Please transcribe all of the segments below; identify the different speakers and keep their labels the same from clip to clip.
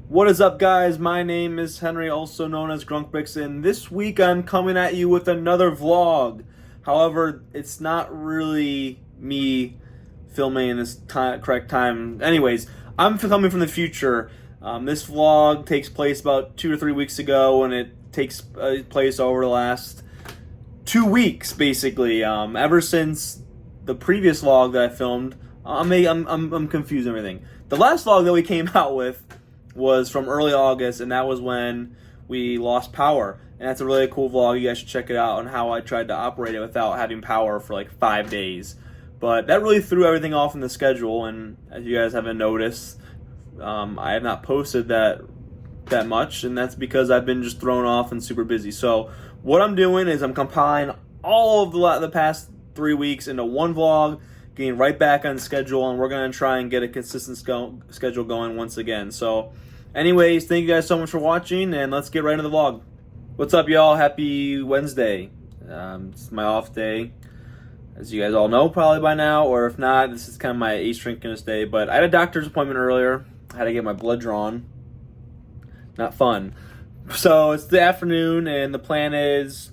Speaker 1: What is up, guys? My name is Henry, also known as Grunkbricks, and this week I'm coming at you with another vlog. However, it's not really me filming in this correct time. Anyways, I'm coming from the future. This vlog takes place about 2 or 3 weeks ago, and it takes place over the last 2 weeks, basically. Ever since the previous vlog that I filmed, I'm confused and everything. The last vlog that we came out with was from early August, and that was when we lost power. And that's a really cool vlog. You guys should check it out on how I tried to operate it without having power for like 5 days. But that really threw everything off in the schedule, and as you guys haven't noticed, I have not posted that much, and that's because I've been just thrown off and super busy. So what I'm doing is I'm compiling all of the past 3 weeks into one vlog, getting right back on schedule, and we're going to try and get a consistent schedule going once again. So anyways, thank you guys so much for watching, and let's get right into the vlog. What's up, y'all? Happy Wednesday. It's my off day, as you guys all know probably by now, or if not, this is kind of my ace drinking day. But I had a doctor's appointment earlier. I had to get my blood drawn. Not fun. So it's the afternoon, and the plan is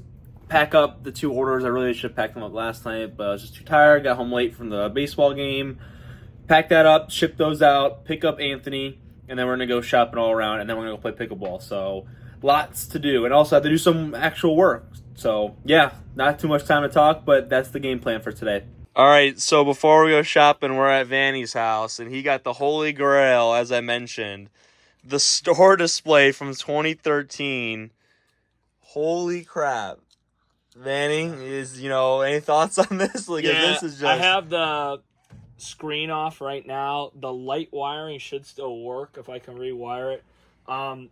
Speaker 1: pack up the 2 orders. I really should have packed them up last night, but I was just too tired. Got home late from the baseball game. Pack that up, ship those out, pick up Anthony, and then we're going to go shopping all around, and then we're going to go play pickleball. So lots to do, and also have to do some actual work. So yeah, not too much time to talk, but that's the game plan for today. All right, so before we go shopping, we're at Vanny's house, and he got the Holy Grail, as I mentioned. The store display from 2013. Holy crap. Vanny, any thoughts on this? This is just...
Speaker 2: I have the screen off right now. The light wiring should still work if I can rewire it.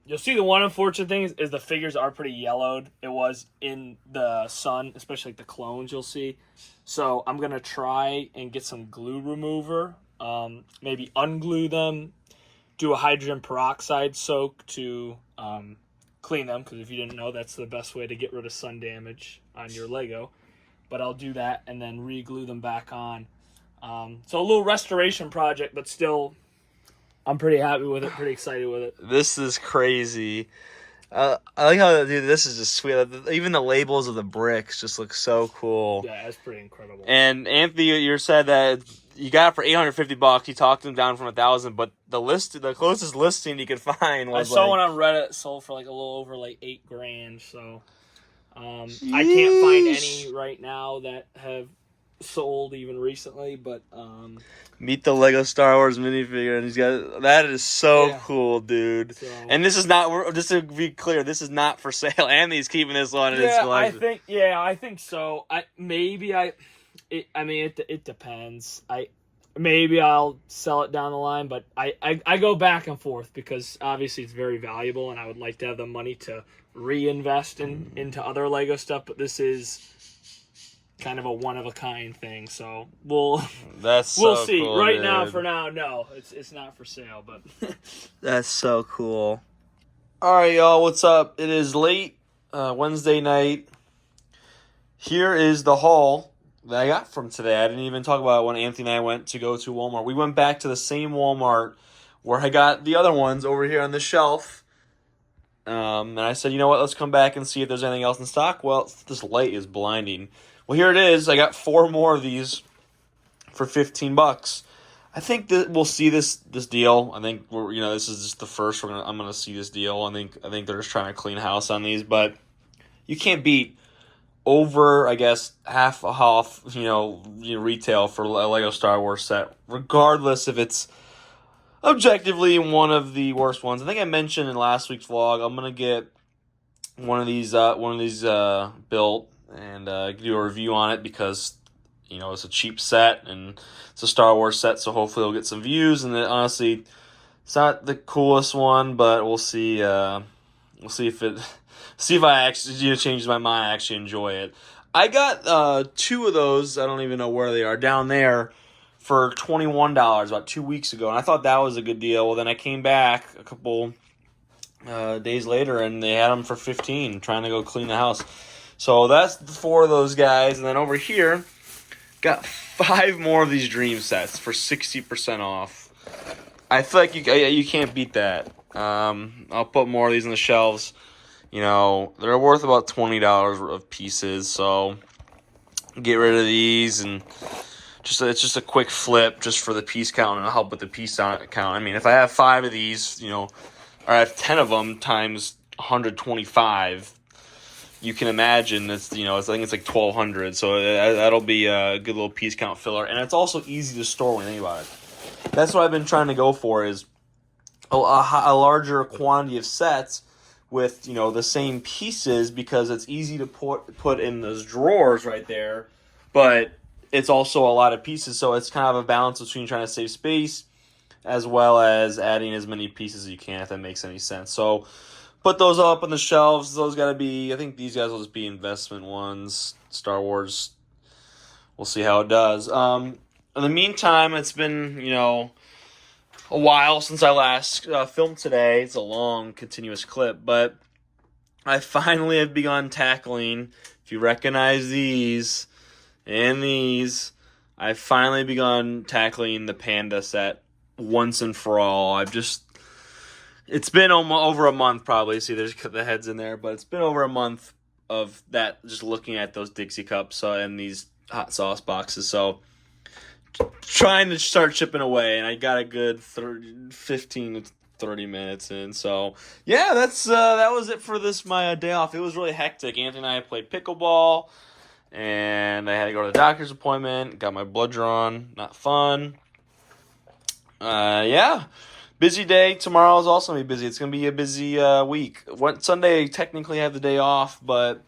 Speaker 2: You'll see the one unfortunate thing is the figures are pretty yellowed. It was in the sun, especially like the clones you'll see. So I'm going to try and get some glue remover, maybe unglue them, do a hydrogen peroxide soak to clean them, because if you didn't know, that's the best way to get rid of sun damage on your Lego. But I'll do that and then re-glue them back on. So a little restoration project, but still, I'm pretty happy with it, pretty excited with it.
Speaker 1: This is crazy. I like how, dude, this is just sweet. Even the labels of the bricks just look so cool.
Speaker 2: Yeah, that's pretty incredible.
Speaker 1: And Anthony, you said that you got it for $850. You talked them down from $1,000, but the closest listing you could find was
Speaker 2: I saw one on Reddit sold for like a little over like $8,000. So I can't find any right now that have sold even recently, but
Speaker 1: meet the Lego Star Wars minifigure, and he's got that. Is so cool, dude. So, and this is not, just to be clear, this is not for sale. Anthony's keeping this one in his collection.
Speaker 2: I think so. It depends. Maybe I'll sell it down the line, but I go back and forth because obviously it's very valuable, and I would like to have the money to reinvest into other Lego stuff. But this is kind of a one-of-a-kind thing, so we'll see.
Speaker 1: Cool,
Speaker 2: right
Speaker 1: dude.
Speaker 2: now, for now, no, it's not for sale, but
Speaker 1: that's so cool. All right, y'all, what's up? It is late Wednesday night. Here is the haul that I got from today. I didn't even talk about it when Anthony and I went to go to Walmart. We went back to the same Walmart where I got the other ones over here on the shelf. And I said, you know what, let's come back and see if there's anything else in stock. Well, this light is blinding. Well, here it is. I got 4 more of these for $15. I think that we'll see this deal. I think this is just the first I'm gonna see this deal. I think they're just trying to clean house on these, but you can't beat over, I guess, half off, retail for a Lego Star Wars set, regardless if it's objectively one of the worst ones. I think I mentioned in last week's vlog, I'm gonna get one of these built and do a review on it because it's a cheap set and it's a Star Wars set, so hopefully it'll get some views. And honestly, it's not the coolest one, but we'll see. See if I actually changes my mind. I actually enjoy it. I got 2 of those. I don't even know where they are, down there, for $21 about 2 weeks ago, and I thought that was a good deal. Well, then I came back a couple days later, and they had them for $15, trying to go clean the house. So that's the 4 of those guys, and then over here, got 5 more of these dream sets for 60% off. I feel like you can't beat that. I'll put more of these on the shelves. You know, they're worth about $20 of pieces, so get rid of these, and it's just a quick flip just for the piece count, and it'll help with the piece count. I mean, if I have 5 of these, you know, or I have 10 of them times 125, you can imagine I think it's like 1,200, so that'll be a good little piece count filler, and it's also easy to store when you think about it. That's what I've been trying to go for, is a larger quantity of sets with, you know, the same pieces, because it's easy to put in those drawers right there, but it's also a lot of pieces, so it's kind of a balance between trying to save space as well as adding as many pieces as you can, if that makes any sense. So put those up on the shelves. Those got to be, I think these guys will just be investment ones. Star Wars, we'll see how it does. In the meantime, it's been, you know, a while since I last filmed today. It's a long, continuous clip, but I finally have begun tackling, if you recognize these and these, I've finally begun tackling the Panda set once and for all. It's been over a month probably. See, there's the heads in there, but it's been over a month of that, just looking at those Dixie cups and these hot sauce boxes. So trying to start chipping away, and I got a good 15 to 30 minutes in. So yeah, that was it for my day off. It was really hectic. Anthony and I played pickleball, and I had to go to the doctor's appointment. Got my blood drawn. Not fun. Yeah. Busy day. Tomorrow is also going to be busy. It's going to be a busy week. Sunday, technically, I have the day off, but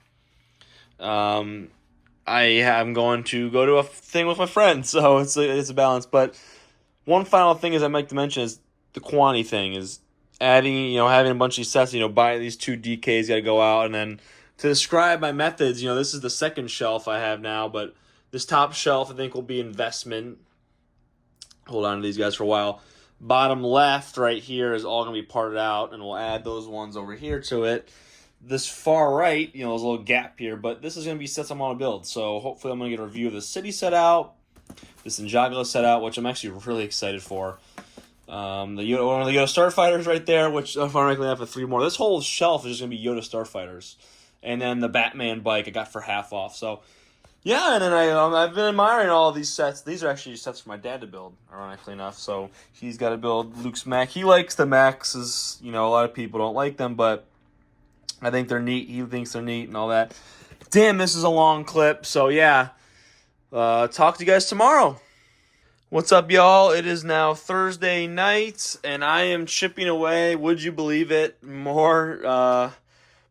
Speaker 1: I am going to go to a thing with my friends, so it's a balance. But one final thing I'd like to mention is the quantity thing, is adding, you know, having a bunch of these sets, you know, buy these 2 DKs, got to go out, and then to describe my methods, you know, this is the second shelf I have now, but this top shelf I think will be investment. Hold on to these guys for a while. Bottom left right here is all going to be parted out, and we'll add those ones over here to it. This far right, you know, there's a little gap here, but this is going to be sets I'm going to build. So hopefully I'm going to get a review of the City set out, this Ninjago set out, which I'm actually really excited for. One of the Yoda Starfighters right there, which I'm going to have for 3 more. This whole shelf is just going to be Yoda Starfighters. And then the Batman bike I got for half off. So yeah, and then I've been admiring all of these sets. These are actually sets for my dad to build, ironically enough. So he's got to build Luke's mech. He likes the mechs, you know, a lot of people don't like them, but I think they're neat. He thinks they're neat and all that. Damn, this is a long clip. So yeah, talk to you guys tomorrow. What's up, y'all? It is now Thursday night, and I am chipping away. Would you believe it?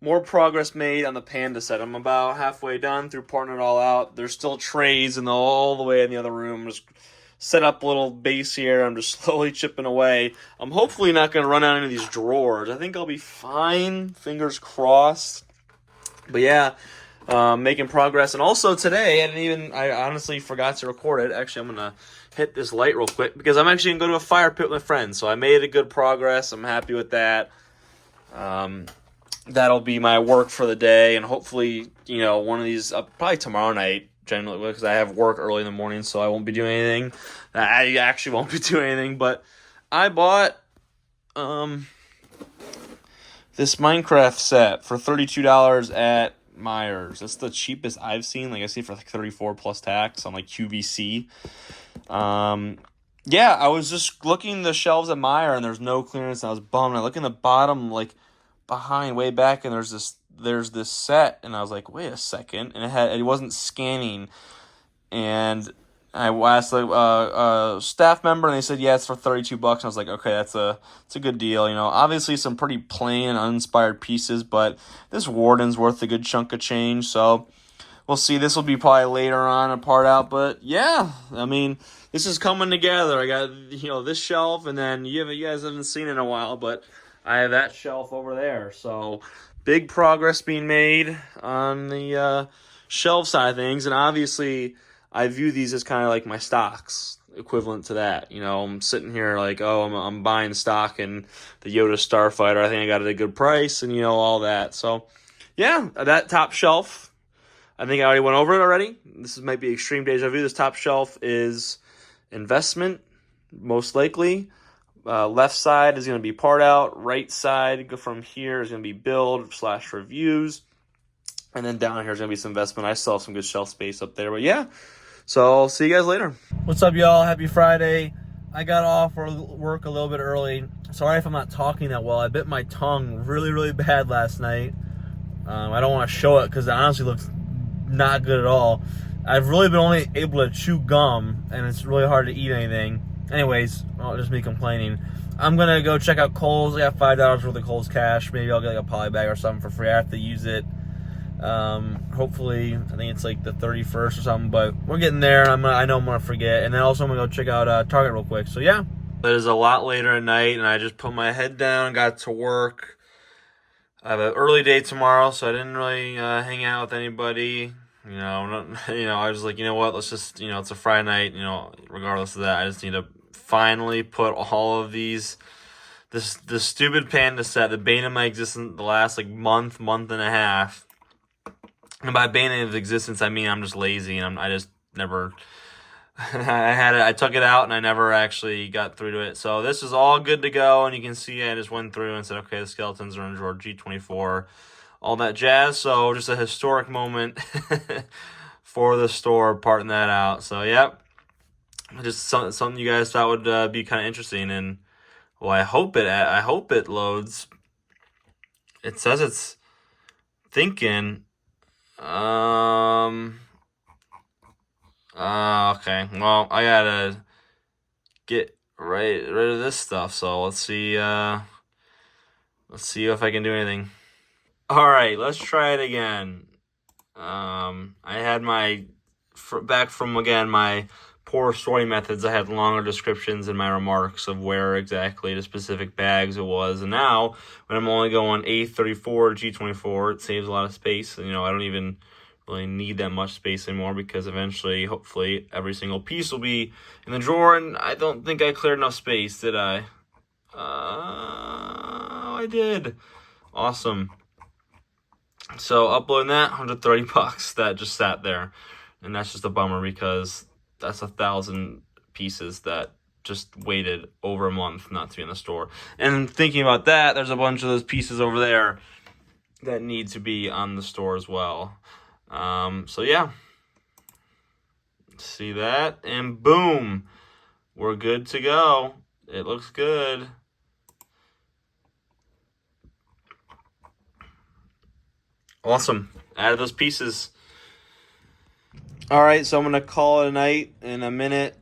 Speaker 1: More progress made on the Panda set. I'm about halfway done through parting it all out. There's still trays all the way in the other room. Just set up a little base here. I'm just slowly chipping away. I'm hopefully not going to run out of these drawers. I think I'll be fine. Fingers crossed. But yeah, making progress. And also today, I honestly forgot to record it. Actually, I'm going to hit this light real quick because I'm actually going to go to a fire pit with my friends. So I made a good progress. I'm happy with that. That'll be my work for the day, and hopefully, you know, one of these, probably tomorrow night, generally, because I have work early in the morning, so I won't be doing anything. I actually won't be doing anything, but I bought this Minecraft set for $32 at Myers. That's the cheapest I've seen. Like, I see it for like $34 plus tax on like QVC. Yeah, I was just looking the shelves at Meijer, and there's no clearance, and I was bummed. I look in the bottom, like, behind way back, and there's this set, and I was like, wait a second, and it wasn't scanning, and I asked a staff member, and they said, yeah, it's for $32. And I was like, okay, it's a good deal. You know, obviously some pretty plain, uninspired pieces, but this Warden's worth a good chunk of change. So we'll see. This will be probably later on a part out, but yeah, I mean, this is coming together. I got, you know, this shelf, and then you guys haven't seen it in a while, but I have that shelf over there. So big progress being made on the shelf side of things, and obviously I view these as kind of like my stocks, equivalent to that. You know, I'm sitting here like, oh, I'm buying stock in the Yoda Starfighter. I think I got it at a good price, and, you know, all that. So, yeah, that top shelf, I think I already went over it already. This might be extreme deja vu. This top shelf is investment, most likely. left side is going to be part out. Right side go from here is going to be build/reviews. And then down here is going to be some investment. I still have some good shelf space up there. But yeah, so I'll see you guys later. What's up, y'all? Happy Friday. I got off work a little bit early. Sorry if I'm not talking that well. I bit my tongue really, really bad last night. I don't want to show it because it honestly looks not good at all. I've really been only able to chew gum, and it's really hard to eat anything. Anyways, just me complaining. I'm going to go check out Kohl's. I got $5 worth of Kohl's cash. Maybe I'll get like a poly bag or something for free. I have to use it. Hopefully, I think it's like the 31st or something, but we're getting there. I know I'm going to forget. And then also I'm going to go check out Target real quick. So yeah. It is a lot later at night, and I just put my head down and got to work. I have an early day tomorrow, so I didn't really hang out with anybody. I was like, you know what, let's just, it's a Friday night, regardless of that, I just need to finally put all of this stupid Panda set, the bane of my existence, the last like month and a half. And by bane of existence, I mean I'm just lazy, and I just never, I took it out, and I never actually got through to it. So this is all good to go, and you can see I just went through and said, okay, the skeletons are in drawer G24. All that jazz. So just a historic moment for the store, parting that out. So yep, just something you guys thought would be kind of interesting, and well, I hope it loads. It says it's thinking. Okay. Well, I gotta get rid of this stuff. So let's see. Let's see if I can do anything. All right, let's try it again. I had back from my poor story methods, I had longer descriptions in my remarks of where exactly the specific bags it was. And now, when I'm only going A34, G24, it saves a lot of space. And, I don't even really need that much space anymore because eventually, hopefully, every single piece will be in the drawer. And I don't think I cleared enough space, did I? I did. Awesome. So uploading that, $130 that just sat there, and that's just a bummer because that's 1,000 pieces that just waited over a month not to be in the store. And thinking about that, there's a bunch of those pieces over there that need to be on the store as well. So yeah, see that, and boom, we're good to go. It looks good. Awesome. Added those pieces. All right, so I'm going to call it a night in a minute.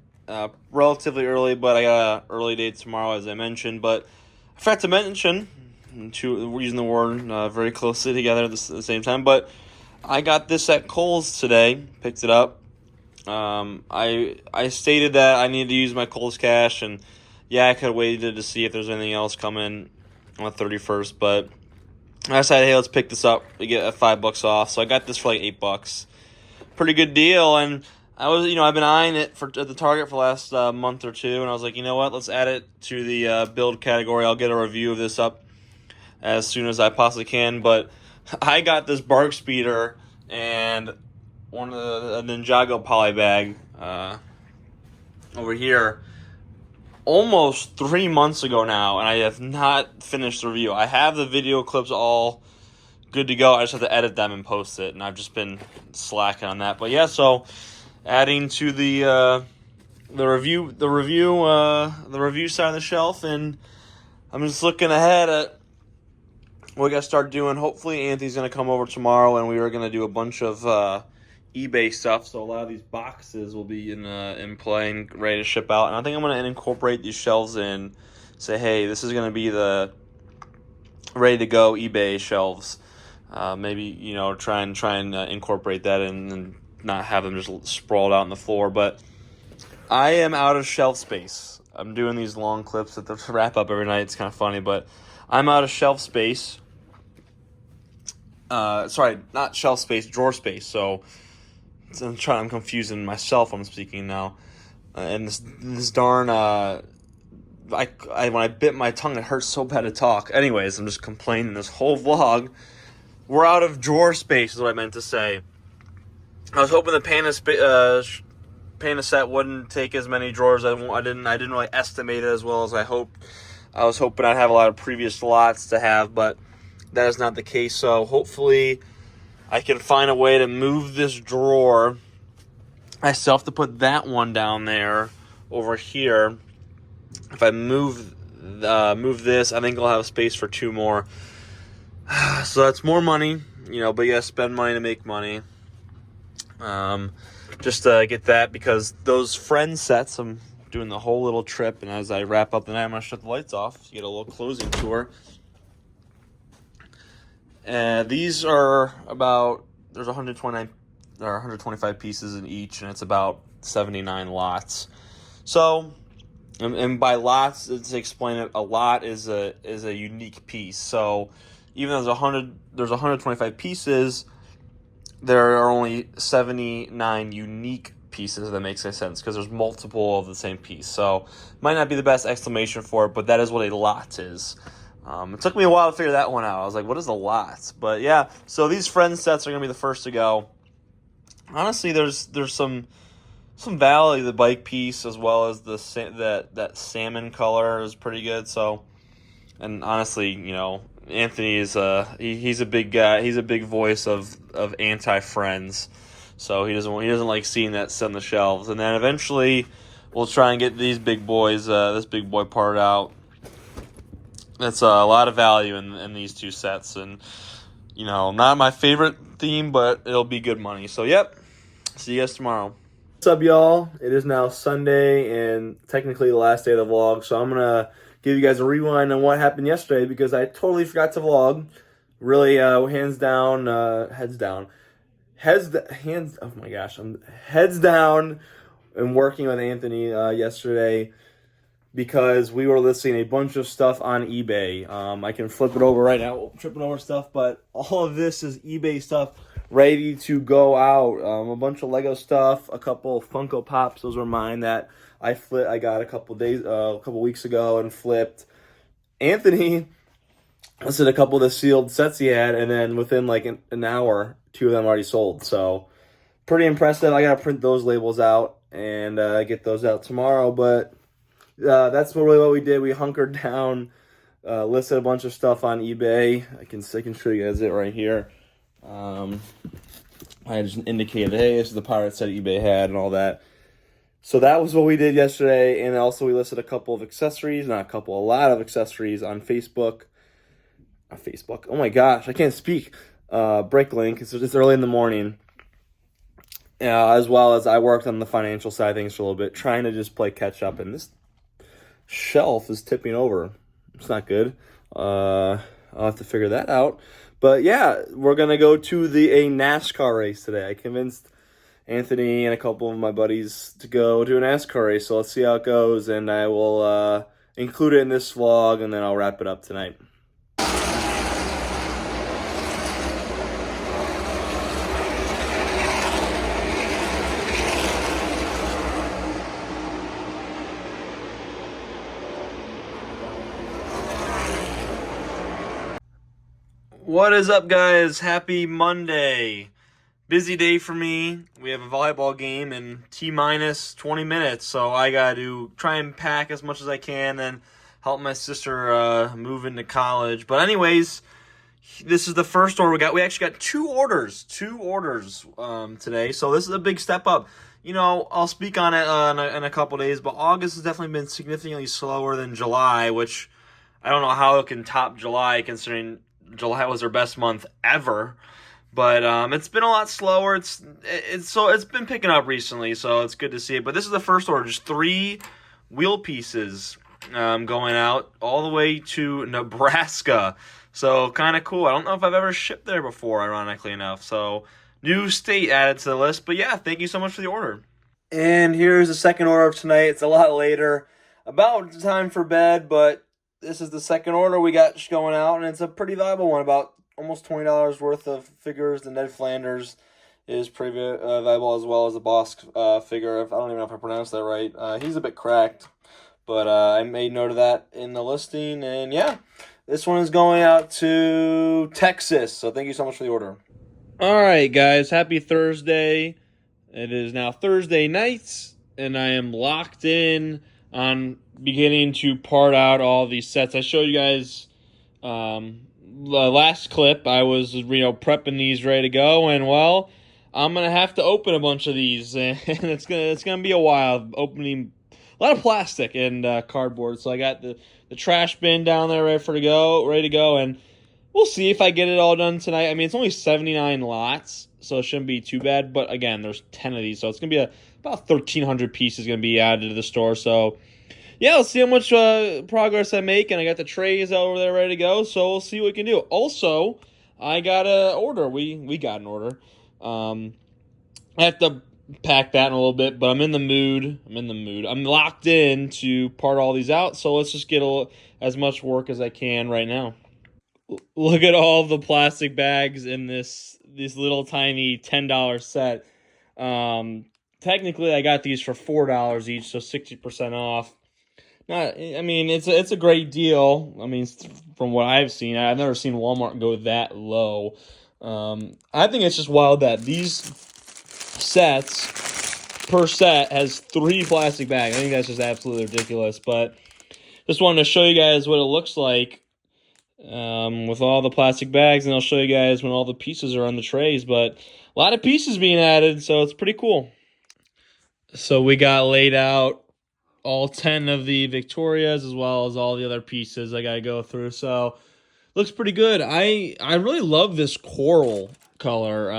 Speaker 1: Relatively early, but I got an early day tomorrow, as I mentioned. But I forgot to mention, we're using the word very closely together at the same time, but I got this at Kohl's today. Picked it up. I stated that I needed to use my Kohl's cash, and yeah, I could have waited to see if there's anything else coming on the 31st, but I decided, hey, let's pick this up. We get $5 off. So I got this for like $8. Pretty good deal. And I've been eyeing it at the Target for the last month or two. And I was like, you know what? Let's add it to the build category. I'll get a review of this up as soon as I possibly can. But I got this bark speeder and one of the Ninjago poly bag over here almost 3 months ago now, and I have not finished the review. I have the video clips all good to go. I just have to edit them and post it, and I've just been slacking on that. But yeah, so adding to the review side of the shelf, and I'm just looking ahead at what we got to start doing. Hopefully, Anthony's going to come over tomorrow, and we are going to do a bunch of eBay stuff, so a lot of these boxes will be in play and ready to ship out. And I think I'm going to incorporate these shelves in, say, hey, this is going to be the ready to go eBay shelves. Maybe try and incorporate that in and not have them just sprawled out on the floor. But I am out of shelf space. I'm doing these long clips at the wrap up every night. It's kind of funny, but I'm out of shelf space. Sorry, not shelf space, drawer space. So I'm confusing myself when I'm speaking now. And this darn, when I bit my tongue, it hurts so bad to talk. Anyways, I'm just complaining this whole vlog. We're out Panda set wouldn't take as many drawers. I didn't really estimate it as well as I hoped. I was hoping I'd have a lot of previous lots to have, but that is not the case. So hopefully I can find a way to move this drawer. I still have to put that one down there over here. If I move this, I think I'll have space for 2 more. So that's more money, but you gotta spend money to make money. Just to get that, because those friend sets, I'm doing the whole little trip, and as I wrap up the night, I'm gonna shut the lights off. So you get a little closing tour. These are about, there's 129 or 125 pieces in each, and it's about 79 lots. So, and by lots, to explain it, a lot is a unique piece. So, even though there's 125 pieces, there are only 79 unique pieces. That makes sense because there's multiple of the same piece. So, might not be the best explanation for it, but that is what a lot is. It took me a while to figure that one out. I was like, what is a lot? But yeah, so these friend sets are going to be the first to go. Honestly, there's some value to the bike piece, as well as that salmon color is pretty good. So, and honestly, Anthony is he's a big guy. He's a big voice of anti-friends. So he doesn't like seeing that set on the shelves. And then eventually we'll try and get these big boys, this big boy part out. That's a lot of value in these 2 sets, and not my favorite theme, but it'll be good money. So yep, see you guys tomorrow.
Speaker 3: What's up, y'all? It is now Sunday and technically the last day of the vlog, so I'm gonna give you guys a rewind on what happened yesterday because I totally forgot to vlog. Really, heads down and working with Anthony yesterday, because we were listing a bunch of stuff on eBay. I can flip it over right now, tripping over stuff, but all of this is eBay stuff ready to go out. A bunch of Lego stuff, a couple of Funko Pops. Those were mine that I got a couple weeks ago and flipped. Anthony listed a couple of the sealed sets he had, and then within like an hour, 2 of them already sold. So pretty impressive. I gotta print those labels out and get those out tomorrow, but that's really what we did. We hunkered down, listed a bunch of stuff on eBay. I can show you guys it right here. I just indicated, hey, this is the pirate set eBay had and all that. So that was what we did yesterday, and also we listed a lot of accessories on Facebook. Oh my gosh, I can't speak. Bricklink. It's early in the morning. As well as I worked on the financial side of things for a little bit, trying to just play catch up, and this shelf is tipping over. It's not good. I'll have to figure that out. But yeah, we're gonna go to a NASCAR race today. I convinced Anthony and a couple of my buddies to go to a NASCAR race. So let's see how it goes, and I will include it in this vlog, and then I'll wrap it up tonight.
Speaker 1: What is up, guys? Happy Monday. Busy day for me. We have a volleyball game in T-minus 20 minutes, so I got to try and pack as much as I can and help my sister move into college. But anyways, this is the first order we got. We actually got two orders today, so this is a big step up. I'll speak on it in a couple days, but August has definitely been significantly slower than July, which I don't know how it can top July, considering July was our best month ever. But it's been a lot slower. It's been picking up recently, so it's good to see it. But this is the first order, just 3 wheel pieces going out all the way to Nebraska. So kind of cool. I don't know if I've ever shipped there before, ironically enough. So new state added to the list. But yeah, thank you so much for the order. And here's the second order of tonight. It's a lot later, about time for bed, but this is the second order we got going out, and it's a pretty valuable one, about almost $20 worth of figures. The Ned Flanders is pretty valuable, as well as the Boss figure. I don't even know if I pronounced that right. He's a bit cracked, but I made note of that in the listing. And yeah, this one is going out to Texas. So thank you so much for the order. All right, guys. Happy Thursday. It is now Thursday night.
Speaker 2: and I am locked in on beginning to part out all these sets. I showed you guys the last clip. I was prepping these ready to go, and well, I'm gonna have to open a bunch of these, and it's gonna be a while opening a lot of plastic and cardboard. So I got the trash bin down there ready to go, and we'll see if I get it all done tonight. I mean, it's only 79 lots, so it shouldn't be too bad. But again, there's 10 of these, so it's gonna be about 1,300 pieces gonna be added to the store. So yeah, let's see how much progress I make, and I got the trays over there ready to go. So we'll see what we can do. Also, I got an order. We got an order. I have to pack that in a little bit, but I'm in the mood. I'm locked in to part all these out. So let's just get as much work as I can right now. Look at all the plastic bags in this little tiny $10 set. Technically, I got these for $4 each, so 60% off. I mean, it's a great deal. I mean, from what I've seen, I've never seen Walmart go that low. I think it's just wild that these sets per set has 3 plastic bags. I think that's just absolutely ridiculous. But just wanted to show you guys what it looks like with all the plastic bags, and I'll show you guys when all the pieces are on the trays. But a lot of pieces being added, so it's pretty cool. So we got laid out all 10 of the Victorias as well as all the other pieces I gotta go through. So looks pretty good. I really love this coral color.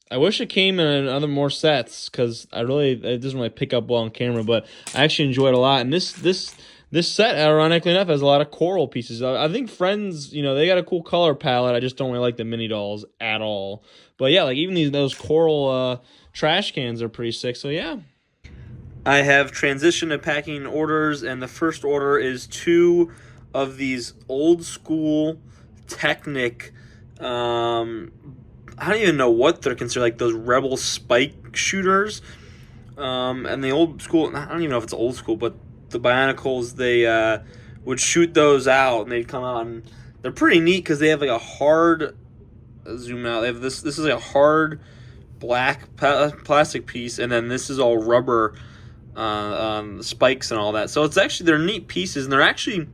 Speaker 2: I wish it came in other more sets because it doesn't really pick up well on camera, but I actually enjoy it a lot. And this set, ironically enough, has a lot of coral pieces. I think Friends, they got a cool color palette. I just don't really like the mini dolls at all. But yeah, like even those coral trash cans are pretty sick. So yeah.
Speaker 3: I have transitioned to packing orders, and the first order is 2 of these old school Technic. I don't even know what they're considered, like those Rebel spike shooters. And the old school, I don't even know if it's old school, but the Bionicles, they would shoot those out, and they'd come out, and they're pretty neat because they have like a hard, zoom out, they have this is like a hard black plastic piece, and then this is all rubber spikes and all that. So they're neat pieces, and they're actually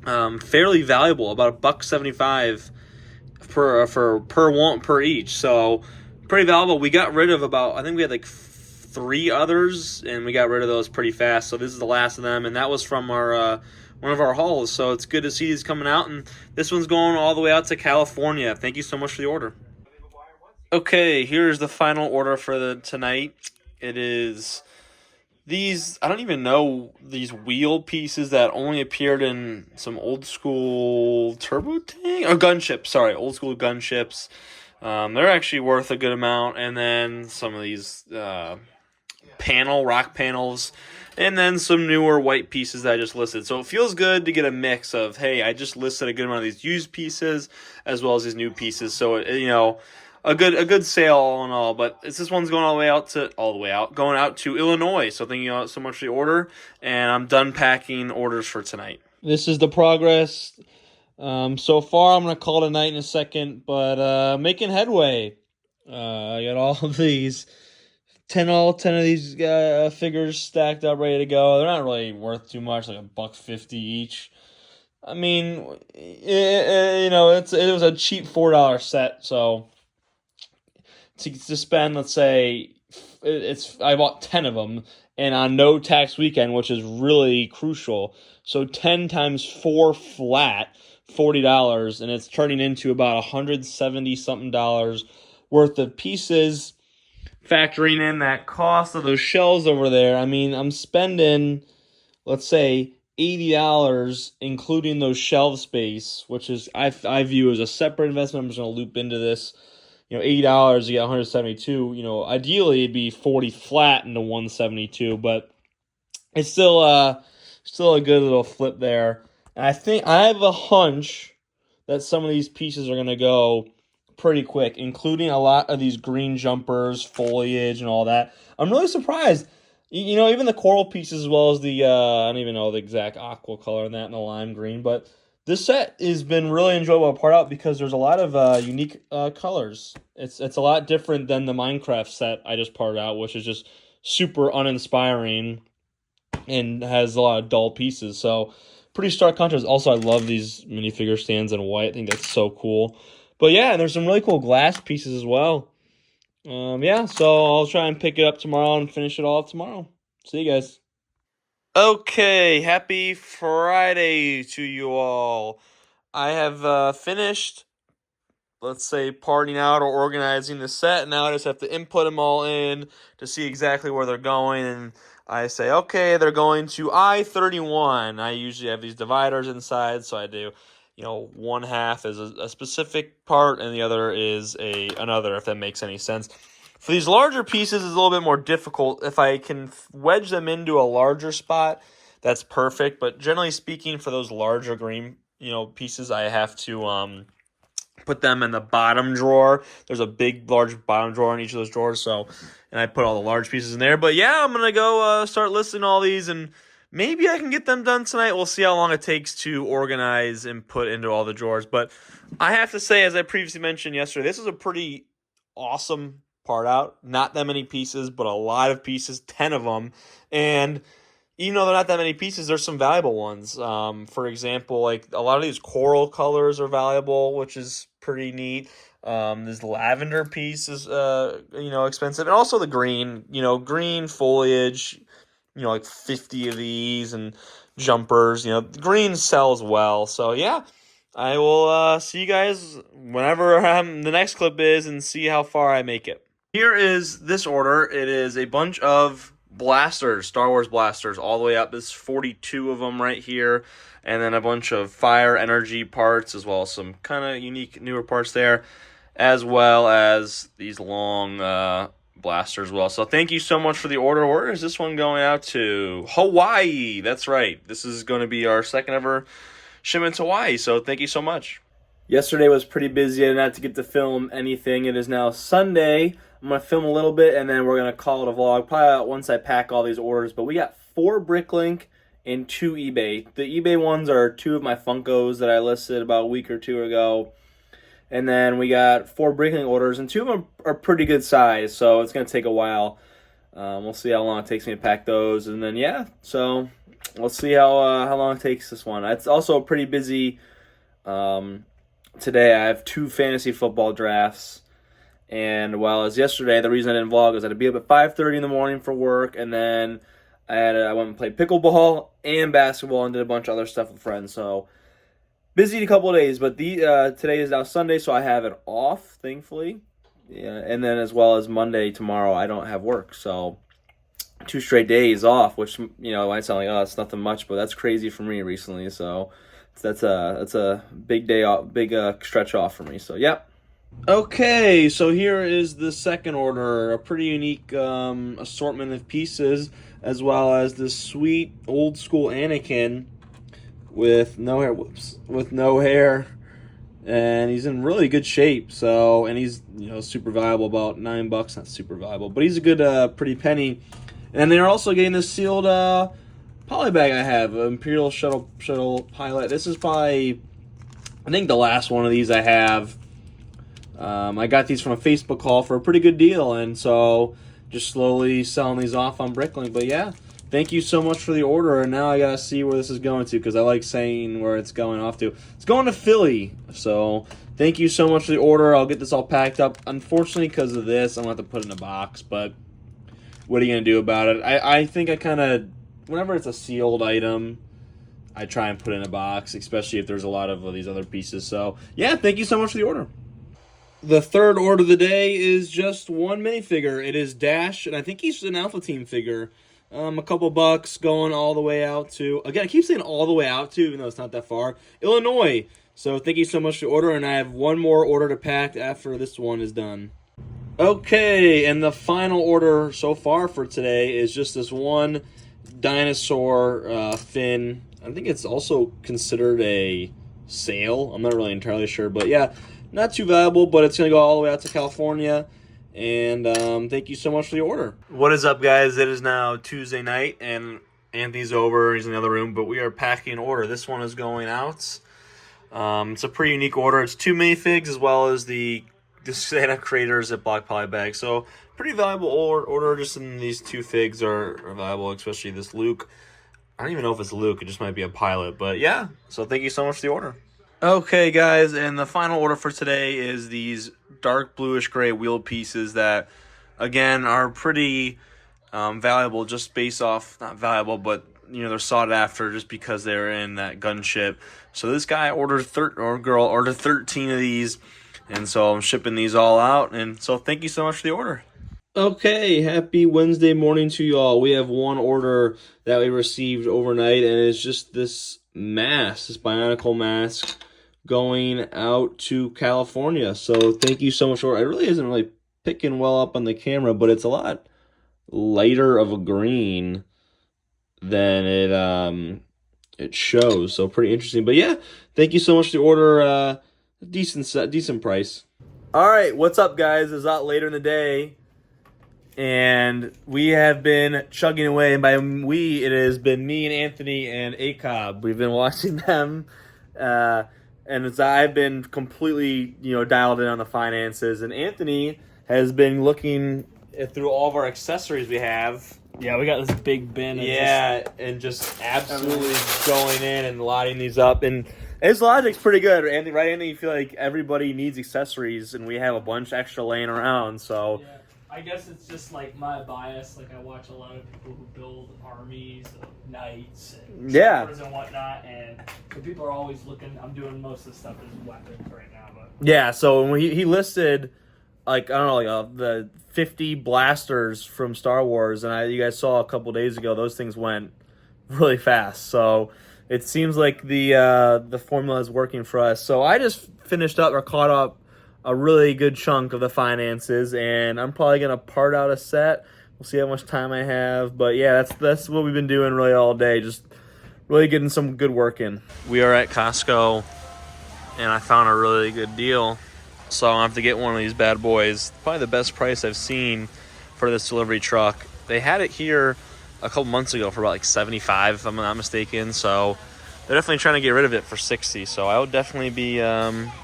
Speaker 3: fairly valuable, about $1.75 per each. So pretty valuable. We got rid of I think we had like 3 others, and we got rid of those pretty fast. So this is the last of them, and that was from our one of our hauls. So it's good to see these coming out, and this one's going all the way out to California. Thank you so much for the order. Okay, here's the final order for tonight. It is these, I don't even know, these wheel pieces that only appeared in some old school turbo tank or gunship. Sorry, old school gunships. They're actually worth a good amount. And then some of these rock panels, and then some newer white pieces that I just listed. So it feels good to get a mix of, hey, I just listed a good amount of these used pieces as well as these new pieces. So a good sale all in all. But this one's going going out to Illinois. So thank you so much for the order, and I'm done packing orders for tonight.
Speaker 2: This is the progress. So far, I'm gonna call it a night in a second, but making headway. I got all of these 10 of these figures stacked up, ready to go. They're not really worth too much, like $1.50 each. I mean, it was a cheap $4 set, so to spend, let's say, I bought 10 of them, and on no tax weekend, which is really crucial. So 10 times 4 flat, $40, and it's turning into about $170 something worth of pieces. Factoring in that cost of those shells over there, I mean, I'm spending, let's say, $80, including those shelf space, which is I view as a separate investment. I'm just going to loop into this. $80, you get 172. Ideally it'd be 40 flat into 172, but it's still a good little flip there. And I have a hunch that some of these pieces are going to go pretty quick, including a lot of these green jumpers, foliage, and all that. I'm really surprised. Even the coral pieces, as well as the I don't even know the exact aqua color in that, and the lime green, but this set has been really enjoyable to part out because there's a lot of unique colors. It's a lot different than the Minecraft set I just parted out, which is just
Speaker 3: super uninspiring and has a lot of dull pieces. So pretty stark contrast. Also, I love these minifigure stands in white. I think that's so cool. But yeah, there's some really cool glass pieces as well. Yeah, so I'll try and pick it up tomorrow and finish it all up tomorrow. See you guys. Okay, happy Friday to you all. I have finished, let's say, parting out or organizing the set. Now I just have to input them all in to see exactly where they're going. And I say, okay, they're going to I-31. I usually have these dividers inside, so I do, one half is a specific part and the other is another, if that makes any sense. For these larger pieces, it's a little bit more difficult. If I can wedge them into a larger spot, that's perfect. But generally speaking, for those larger green, pieces, I have to put them in the bottom drawer. There's a big, large bottom drawer in each of those drawers. And I put all the large pieces in there. But yeah, I'm gonna go start listing all these, and maybe I can get them done tonight. We'll see how long it takes to organize and put into all the drawers. But I have to say, as I previously mentioned yesterday, this is a pretty awesome part out. Not that many pieces, but a lot of pieces, 10 of them. And even though they're not that many pieces, there's some valuable ones. For example, like a lot of these coral colors are valuable, which is pretty neat. This lavender piece is, expensive. And also the green, green foliage, like 50 of these, and jumpers, green sells well. So yeah, I will see you guys whenever the next clip is and see how far I make it. Here is this order. It is a bunch of blasters, Star Wars blasters, all the way up. There's 42 of them right here. And then a bunch of fire energy parts, as well as some kind of unique newer parts there, as well as these long blasters as well. So thank you so much for the order. Where is this one going out to? Hawaii. That's right. This is going to be our second ever shipment to Hawaii. So thank you so much. Yesterday was pretty busy. I didn't have to get to film anything. It is now Sunday. I'm going to film a little bit, and then we're going to call it a vlog, probably once I pack all these orders. But we got 4 Bricklink and 2 eBay. The eBay ones are 2 of my Funkos that I listed about a week or 2 ago. And then we got 4 Bricklink orders, and 2 of them are pretty good size, so it's going to take a while. We'll see how long it takes me to pack those. And then, yeah, so we'll see how long it takes this one. It's also pretty busy today. I have 2 fantasy football drafts. And while as yesterday, the reason I didn't vlog is I had to be up at 5:30 in the morning for work, and then I went and played pickleball and basketball and did a bunch of other stuff with friends. So busy a couple of days, but today is now Sunday, so I have it off, thankfully. Yeah, and then as well as Monday, tomorrow, I don't have work, so 2 straight days off, which might sound like it's nothing much, but that's crazy for me recently. So that's a big day off, big stretch off for me. So yeah. Okay, so here is the second order, a pretty unique assortment of pieces, as well as this sweet old school Anakin with no hair. With no hair, and he's in really good shape. So, and he's super valuable, about $9. Not super valuable, but he's a good pretty penny. And they're also getting this sealed poly bag I have, Imperial Shuttle Pilot. This is probably, I think, the last one of these I have. I got these from a Facebook haul for a pretty good deal, and so just slowly selling these off on Bricklink. But yeah, thank you so much for the order, and now I gotta see where this is going to, because I like saying where it's going off to. It's going to Philly, so thank you so much for the order. I'll get this all packed up. Unfortunately, because of this, I'm gonna have to put it in a box, but what are you gonna do about it? I think I kind of, whenever it's a sealed item, I try and put it in a box, especially if there's a lot of these other pieces. So yeah, thank you so much for the order. The third order of the day is just one minifigure. It is Dash, and I think he's an Alpha Team figure. A couple bucks going all the way out to, again, I keep saying all the way out to, even though it's not that far, Illinois. So thank you so much for the order, and I have one more order to pack after this one is done. Okay, and the final order so far for today is just this one dinosaur fin. I think it's also considered a sail. I'm not really entirely sure, but yeah. Not too valuable, but it's going to go all the way out to California. And thank you so much for the order. What is up, guys? It is now Tuesday night, and Anthony's over. He's in the other room, but we are packing an order. This one is going out. It's a pretty unique order. It's 2 minifigs as well as the Just Santa Creators Ziploc poly bag. So pretty valuable order. Just in these 2 figs are valuable, especially this Luke. I don't even know if it's Luke. It just might be a pilot. But yeah, so thank you so much for the order. Okay, guys, and the final order for today is these dark bluish gray wheel pieces that, again, are pretty valuable just based off, not valuable, but, you know, they're sought after just because they're in that gunship. So this guy ordered, girl ordered 13 of these, and so I'm shipping these all out, and so thank you so much for the order. Okay, happy Wednesday morning to you all. We have one order that we received overnight, and it's just this mask, this Bionicle mask, going out to California. So thank you so much for it. It really isn't really picking well up on the camera, but it's a lot lighter of a green than it shows. So pretty interesting. But yeah, thank you so much for the order. Decent price. All right, what's up, guys? It's out later in the day, and we have been chugging away. And by we, it has been me and Anthony and ACOB. We've been watching them. And I've been completely, dialed in on the finances. And Anthony has been looking through all of our accessories we have.
Speaker 2: Yeah, we got this big bin.
Speaker 3: And just absolutely going in and lotting these up. And his logic's pretty good, Anthony. Right, Anthony? You feel like everybody needs accessories, and we have a bunch extra laying around. So.
Speaker 2: Yeah. I guess it's just like my bias. Like I watch a lot of people who build armies of knights and swords and whatnot, and so people are always looking. I'm doing most of the stuff as weapons right now, but
Speaker 3: yeah. So when he listed, like I don't know, the 50 blasters from Star Wars, and you guys saw a couple days ago, those things went really fast. So it seems like the formula is working for us. So I just caught up a really good chunk of the finances, and I'm probably gonna part out a set. We'll see how much time I have, but yeah, that's what we've been doing really all day, just really getting some good work in. We are at Costco, and I found a really good deal, so I have to get one of these bad boys. Probably the best price I've seen for this delivery truck. They had it here a couple months ago for about like $75, if I'm not mistaken. So they're definitely trying to get rid of it for $60. So I would definitely be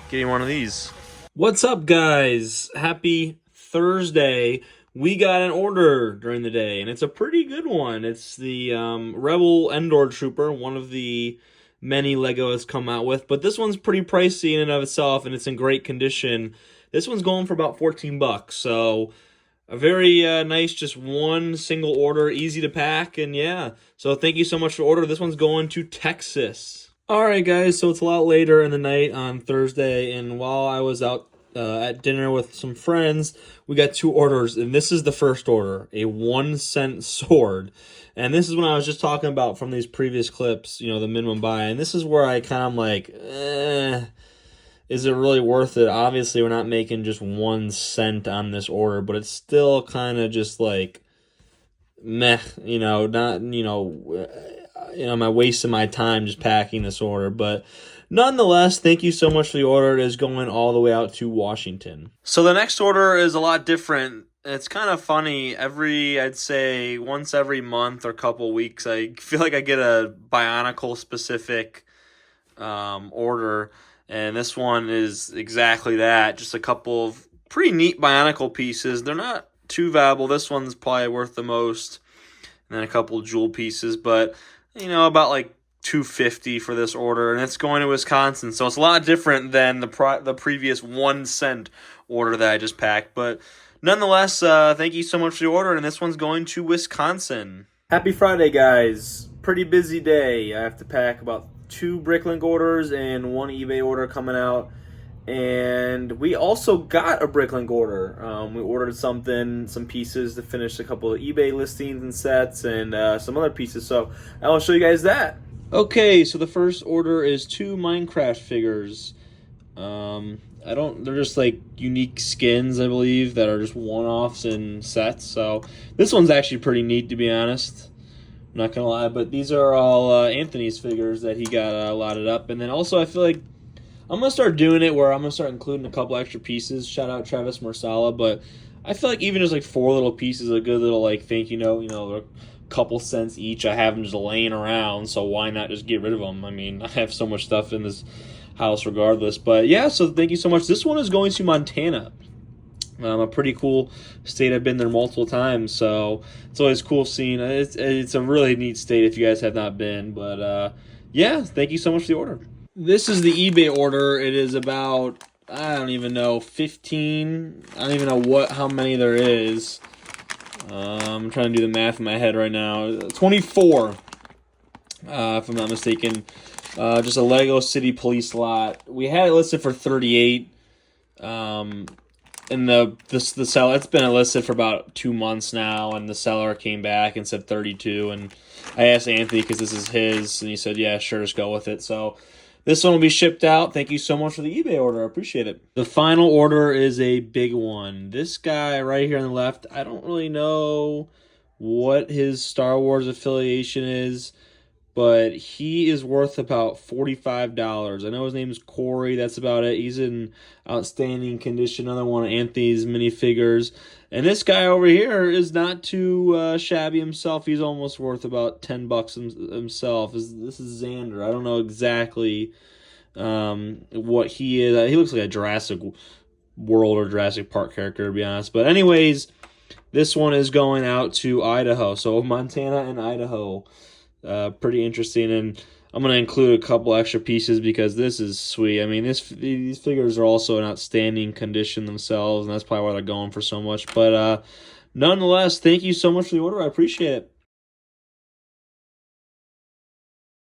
Speaker 3: getting one of these. What's up, guys? Happy Thursday. We got an order during the day, and it's a pretty good one. It's the Rebel Endor Trooper, one of the many Lego has come out with. But this one's pretty pricey in and of itself, and it's in great condition. This one's going for about $14. So a very nice, just one single order, easy to pack, and yeah. So thank you so much for the order. This one's going to Texas. Alright guys, so it's a lot later in the night on Thursday, and while I was out at dinner with some friends, we got 2 orders, and this is the first order, a 1-cent sword. And this is when I was just talking about from these previous clips, the minimum buy, and this is where I kind of like, is it really worth it? Obviously, we're not making just 1 cent on this order, but it's still kind of just like, meh, am I wasting my time just packing this order? But nonetheless, thank you so much for the order. It is going all the way out to Washington. So the next order is a lot different. It's kind of funny. I'd say once every month or couple weeks, I feel like I get a Bionicle specific order. And this one is exactly that. Just a couple of pretty neat Bionicle pieces. They're not too valuable. This one's probably worth the most. And then a couple jewel pieces. But about like $250 for this order, and it's going to Wisconsin, so it's a lot different than the previous 1 cent order that I just packed. But nonetheless, thank you so much for the order, and this one's going to Wisconsin. Happy Friday, guys! Pretty busy day. I have to pack about 2 Bricklink orders and 1 eBay order coming out. And we also got a Bricklink order. We ordered some pieces to finish a couple of eBay listings and sets, and some other pieces. So I will show you guys that. Okay, so the first order is 2 Minecraft figures. They're just like unique skins, I believe, that are just one-offs in sets. So this one's actually pretty neat, to be honest. I'm not gonna lie, but these are all Anthony's figures that he got lotted up. And then also, I feel like I'm going to start doing it where I'm going to start including a couple extra pieces. Shout out Travis Marsala. But I feel like even just like 4 little pieces, a good little like thank you note, a couple cents each. I have them just laying around, so why not just get rid of them? I mean, I have so much stuff in this house regardless. But yeah, so thank you so much. This one is going to Montana. A pretty cool state. I've been there multiple times, so it's always cool seeing. It's a really neat state if you guys have not been. But yeah, thank you so much for the order. This is the eBay order. It is about, I don't even know, 15. I don't even know how many there is. I'm trying to do the math in my head right now. 24, if I'm not mistaken. Just a Lego City Police lot. We had it listed for 38. And the seller, it's been listed for about 2 months now, and the seller came back and said 32. And I asked Anthony because this is his, and he said, "Yeah, sure, just go with it." So this one will be shipped out. Thank you so much for the eBay order. I appreciate it. The final order is a big one. This guy right here on the left, I don't really know what his Star Wars affiliation is, but he is worth about $45. I know his name's Corey. That's about it. He's in outstanding condition. Another one of Anthony's minifigures. And this guy over here is not too shabby himself. He's almost worth about $10 himself. This is Xander. I don't know exactly what he is. He looks like a Jurassic World or Jurassic Park character, to be honest. But anyways, this one is going out to Idaho. So Montana and Idaho. Pretty interesting, and I'm going to include a couple extra pieces because this is sweet. I mean, these figures are also in outstanding condition themselves, and that's probably why they're going for so much. But nonetheless, thank you so much for the order. I appreciate it.